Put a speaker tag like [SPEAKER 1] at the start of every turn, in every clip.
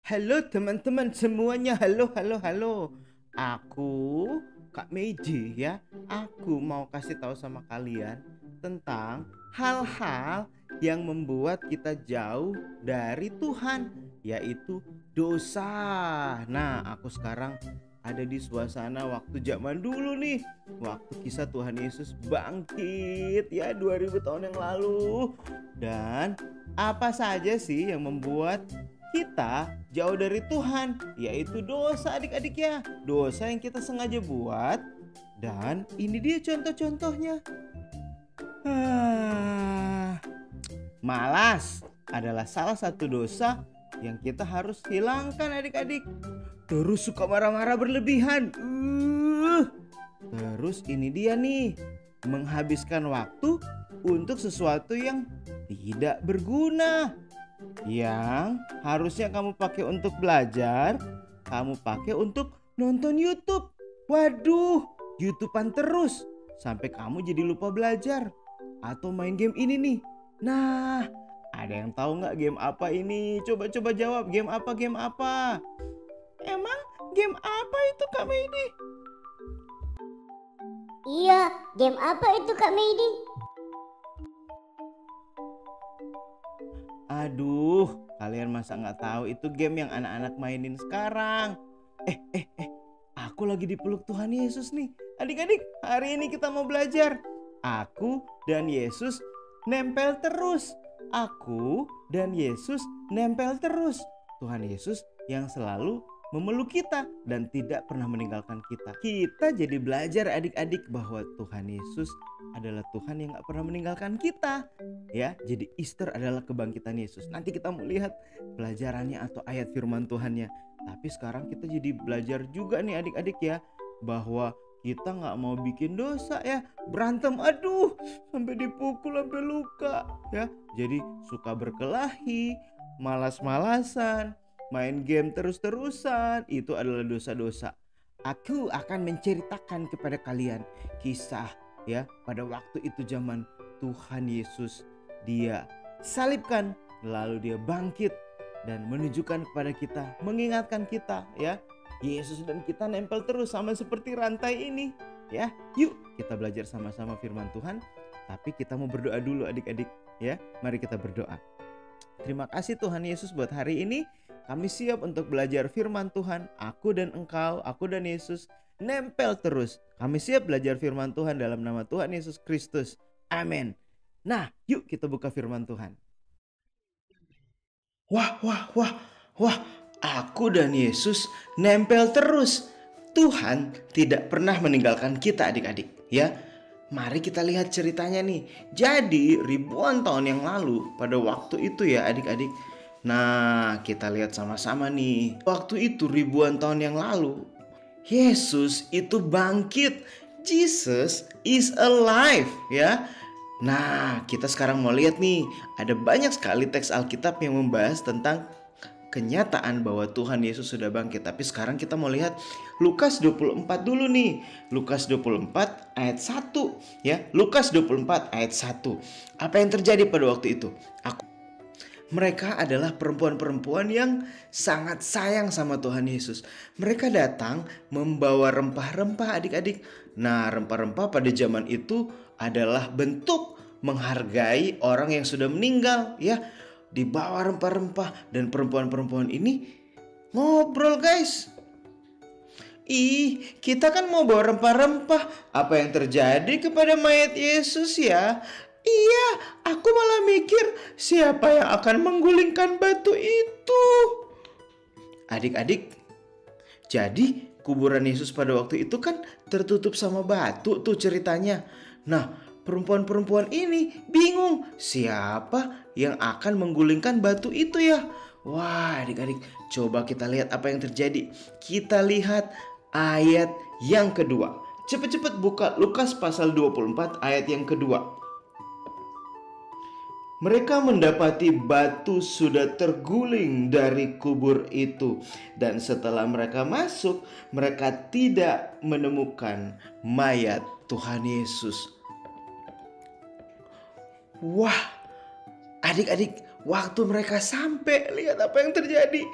[SPEAKER 1] Halo teman-teman semuanya, halo halo halo. Aku Kak Meiji ya. Aku mau kasih tahu sama kalian tentang hal-hal yang membuat kita jauh dari Tuhan, yaitu dosa. Nah, aku sekarang ada di suasana waktu zaman dulu nih. Waktu kisah Tuhan Yesus bangkit ya 2000 tahun yang lalu. Dan apa saja sih yang membuat kita jauh dari Tuhan, yaitu dosa adik-adik ya. Dosa yang kita sengaja buat. Dan ini dia contoh-contohnya. Malas adalah salah satu dosa yang kita harus hilangkan adik-adik. Terus suka marah-marah berlebihan. Terus ini dia nih, menghabiskan waktu untuk sesuatu yang tidak berguna. Yang harusnya kamu pakai untuk belajar, kamu pakai untuk nonton YouTube. Waduh, YouTubean terus sampai kamu jadi lupa belajar. Atau main game ini nih. Nah, ada yang tahu nggak game apa ini? Coba-coba jawab, game apa, game apa? Emang game apa itu Kak Meidi?
[SPEAKER 2] Iya, game apa itu Kak Meidi?
[SPEAKER 1] Aduh, kalian masa nggak tahu itu game yang anak-anak mainin sekarang. Aku lagi dipeluk Tuhan Yesus nih. Adik-adik, hari ini kita mau belajar. Aku dan Yesus nempel terus. Aku dan Yesus nempel terus. Tuhan Yesus yang selalu memeluk kita dan tidak pernah meninggalkan kita. Kita jadi belajar adik-adik bahwa Tuhan Yesus adalah Tuhan yang gak pernah meninggalkan kita. Ya, jadi Easter adalah kebangkitan Yesus. Nanti kita mau lihat pelajarannya atau ayat firman Tuhannya. Tapi sekarang kita jadi belajar juga nih adik-adik ya, bahwa kita gak mau bikin dosa ya. Berantem, aduh, sampai dipukul, sampai luka ya. Jadi suka berkelahi, malas-malasan, main game terus-terusan, itu adalah dosa-dosa. Aku akan menceritakan kepada kalian kisah ya pada waktu itu zaman Tuhan Yesus dia salibkan, lalu dia bangkit dan menunjukkan kepada kita, mengingatkan kita ya. Yesus dan kita nempel terus sama seperti rantai ini ya. Yuk kita belajar sama-sama firman Tuhan. Tapi kita mau berdoa dulu adik-adik ya. Mari kita berdoa. Terima kasih Tuhan Yesus buat hari ini. Kami siap untuk belajar firman Tuhan. Aku dan engkau, aku dan Yesus nempel terus. Kami siap belajar firman Tuhan dalam nama Tuhan Yesus Kristus. Amin. Nah, yuk kita buka firman Tuhan. Wah. Aku dan Yesus nempel terus. Tuhan tidak pernah meninggalkan kita adik-adik ya. Mari kita lihat ceritanya nih. Jadi ribuan tahun yang lalu pada waktu itu ya adik-adik. Nah, kita lihat sama-sama nih. Waktu itu ribuan tahun yang lalu, Yesus itu bangkit. Jesus is alive ya. Nah, kita sekarang mau lihat nih, ada banyak sekali teks Alkitab yang membahas tentang kenyataan bahwa Tuhan Yesus sudah bangkit. Tapi sekarang kita mau lihat Lukas 24 dulu nih. Lukas 24 ayat 1 ya. Lukas 24 ayat 1. Apa yang terjadi pada waktu itu? Mereka adalah perempuan-perempuan yang sangat sayang sama Tuhan Yesus. Mereka datang membawa rempah-rempah adik-adik. Nah, rempah-rempah pada zaman itu adalah bentuk menghargai orang yang sudah meninggal ya. Dibawa rempah-rempah dan perempuan-perempuan ini ngobrol guys. Kita kan mau bawa rempah-rempah. Apa yang terjadi kepada mayat Yesus ya? Iya, aku malah mikir siapa yang akan menggulingkan batu itu. Adik-adik, jadi kuburan Yesus pada waktu itu kan tertutup sama batu tuh ceritanya. Nah, perempuan-perempuan ini bingung siapa yang akan menggulingkan batu itu ya. Wah adik-adik, coba kita lihat apa yang terjadi. Kita lihat ayat yang kedua. Cepet-cepet buka Lukas pasal 24 ayat yang kedua. Mereka mendapati batu sudah terguling dari kubur itu. Dan setelah mereka masuk, mereka tidak menemukan mayat Tuhan Yesus. Wah, adik-adik, waktu mereka sampai, lihat apa yang terjadi.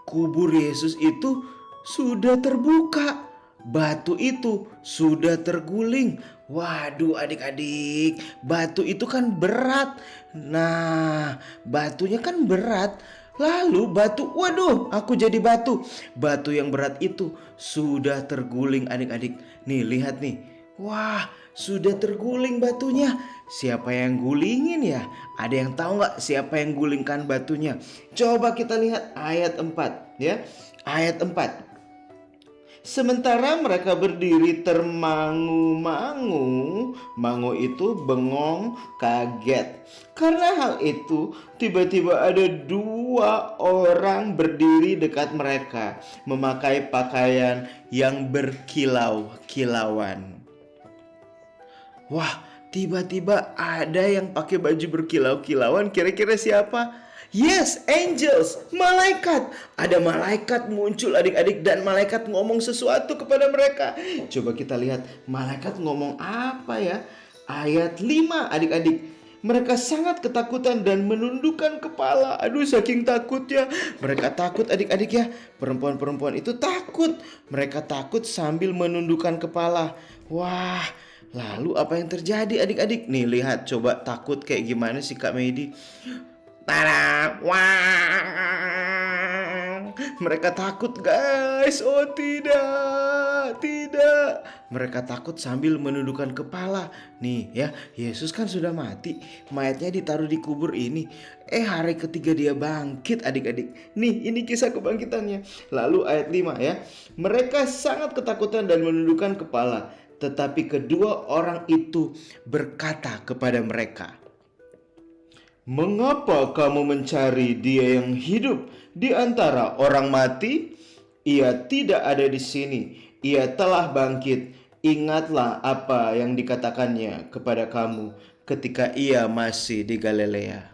[SPEAKER 1] kubur Yesus itu sudah terbuka. Batu itu sudah terguling. Waduh adik-adik, batu itu kan berat. Nah, batunya kan berat. Lalu waduh, aku jadi batu. Batu yang berat itu sudah terguling adik-adik. Nih, lihat nih. Wah, sudah terguling batunya. Siapa yang gulingin ya? Ada yang tahu nggak siapa yang gulingkan batunya? Coba kita lihat ayat 4 ya. Ayat 4. Sementara mereka berdiri termangu-mangu, mangu itu bengong kaget. Karena hal itu, tiba-tiba ada 2 orang berdiri dekat mereka, memakai pakaian yang berkilau-kilauan. Wah, tiba-tiba ada yang pakai baju berkilau-kilauan. Kira-kira siapa? Yes, angels, malaikat. Ada malaikat muncul adik-adik dan malaikat ngomong sesuatu kepada mereka. Coba kita lihat malaikat ngomong apa ya. Ayat 5 adik-adik. Mereka sangat ketakutan dan menundukkan kepala. Aduh, saking takutnya. Mereka takut adik-adik ya. Perempuan-perempuan itu takut. Mereka takut sambil menundukkan kepala. Wah, lalu apa yang terjadi adik-adik? Nih lihat, coba takut kayak gimana sih Kak Medi? Tada! Wah! Mereka takut guys. Oh tidak. Mereka takut sambil menundukkan kepala. Nih ya, Yesus kan sudah mati. Mayatnya ditaruh di kubur ini. Hari ketiga dia bangkit adik-adik. Nih, ini kisah kebangkitannya. Lalu ayat 5 ya. Mereka sangat ketakutan dan menundukkan kepala. Tetapi kedua orang itu berkata kepada mereka, "Mengapa kamu mencari Dia yang hidup di antara orang mati? Ia tidak ada di sini. Ia telah bangkit. Ingatlah apa yang dikatakannya kepada kamu ketika Ia masih di Galilea."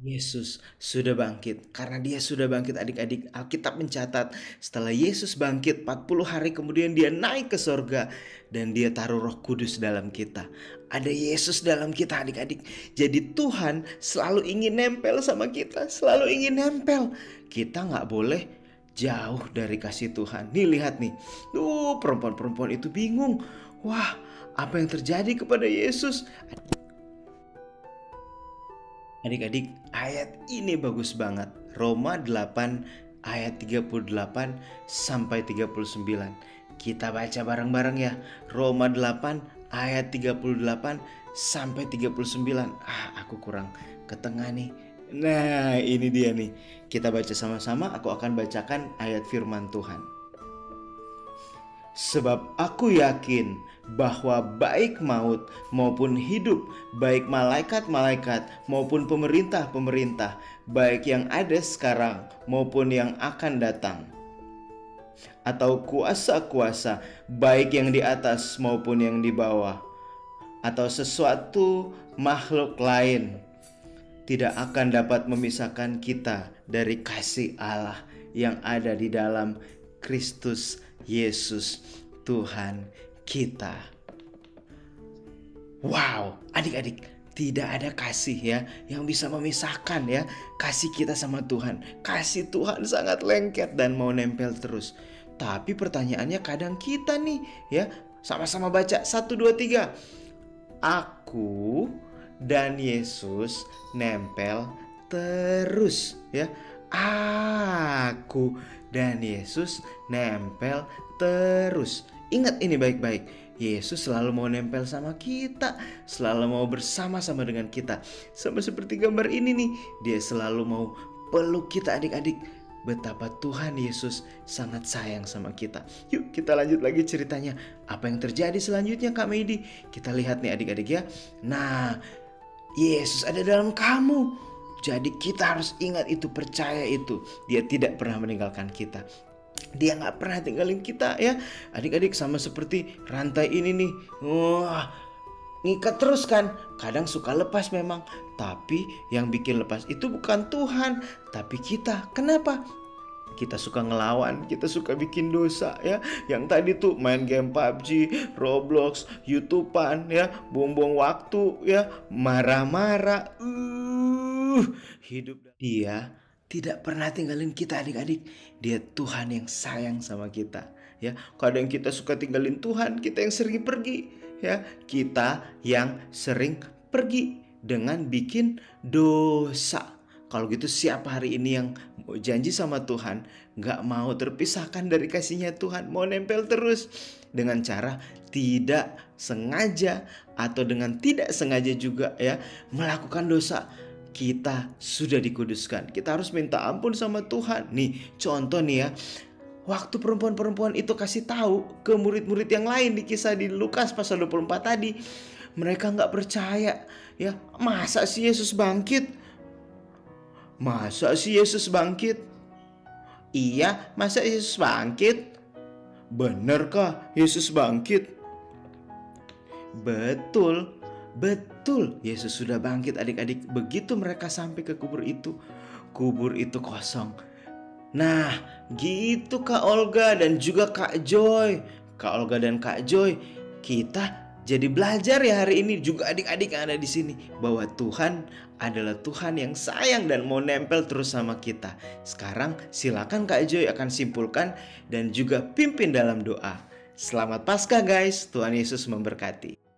[SPEAKER 1] Yesus sudah bangkit. Karena dia sudah bangkit adik-adik, Alkitab mencatat setelah Yesus bangkit 40 hari kemudian dia naik ke surga dan dia taruh Roh Kudus dalam kita. Ada Yesus dalam kita adik-adik. Jadi Tuhan selalu ingin nempel sama kita, selalu ingin nempel. Kita gak boleh jauh dari kasih Tuhan. Nih lihat nih, perempuan-perempuan itu bingung. Wah, apa yang terjadi kepada Yesus? Adik-adik, ayat ini bagus banget. Roma 8 ayat 38 sampai 39. Kita baca bareng-bareng ya. Roma 8 ayat 38 sampai 39. Aku kurang ke tengah nih. Nah, ini dia nih. Kita baca sama-sama. Aku akan bacakan ayat firman Tuhan. Sebab aku yakin bahwa baik maut maupun hidup, baik malaikat-malaikat maupun pemerintah-pemerintah, baik yang ada sekarang maupun yang akan datang, atau kuasa-kuasa, baik yang di atas maupun yang di bawah, atau sesuatu makhluk lain, tidak akan dapat memisahkan kita dari kasih Allah yang ada di dalam Kristus Yesus Tuhan kita. Wow, adik-adik, tidak ada kasih ya yang bisa memisahkan ya kasih kita sama Tuhan. Kasih Tuhan sangat lengket dan mau nempel terus. Tapi pertanyaannya kadang kita nih ya, sama-sama baca 1, 2, 3. Aku dan Yesus nempel terus ya. Aku dan Yesus nempel terus. Ingat ini baik-baik. Yesus selalu mau nempel sama kita, selalu mau bersama-sama dengan kita. Sama seperti gambar ini nih, dia selalu mau peluk kita adik-adik. Betapa Tuhan Yesus sangat sayang sama kita. Yuk kita lanjut lagi ceritanya. Apa yang terjadi selanjutnya Kak Medi? Kita lihat nih adik-adik ya. Nah, Yesus ada dalam kamu. Jadi kita harus ingat itu, percaya itu. Dia tidak pernah meninggalkan kita. Dia gak pernah tinggalin kita ya. Adik-adik sama seperti rantai ini nih. Wah, ngikat terus kan. Kadang suka lepas memang. Tapi yang bikin lepas itu bukan Tuhan, tapi kita. Kenapa? Kita suka ngelawan, kita suka bikin dosa ya. Yang tadi tuh main game PUBG, Roblox, YouTubean ya, buang-buang waktu ya, marah-marah. Hidup dia tidak pernah tinggalin kita adik-adik. Dia Tuhan yang sayang sama kita. Ya, kadang kita suka tinggalin Tuhan, kita yang sering pergi. Ya, kita yang sering pergi dengan bikin dosa. Kalau gitu siapa hari ini yang mau janji sama Tuhan, gak mau terpisahkan dari kasihnya Tuhan, mau nempel terus dengan cara tidak sengaja atau dengan tidak sengaja juga ya melakukan dosa. Kita sudah dikuduskan. Kita harus minta ampun sama Tuhan. Nih contoh nih ya, waktu perempuan-perempuan itu kasih tahu ke murid-murid yang lain di kisah di Lukas pasal 24 tadi, mereka gak percaya ya. Masa sih Yesus bangkit? Masa sih Yesus bangkit? Iya, masa Yesus bangkit? Benarkah Yesus bangkit? Betul, betul, Yesus sudah bangkit adik-adik. Begitu mereka sampai ke kubur itu kosong. Nah, gitu Kak Olga dan juga Kak Joy. Kak Olga dan Kak Joy, kita jadi belajar ya hari ini juga adik-adik yang ada di sini bahwa Tuhan adalah Tuhan yang sayang dan mau nempel terus sama kita. Sekarang silakan Kak Joy akan simpulkan dan juga pimpin dalam doa. Selamat Paskah guys, Tuhan Yesus memberkati.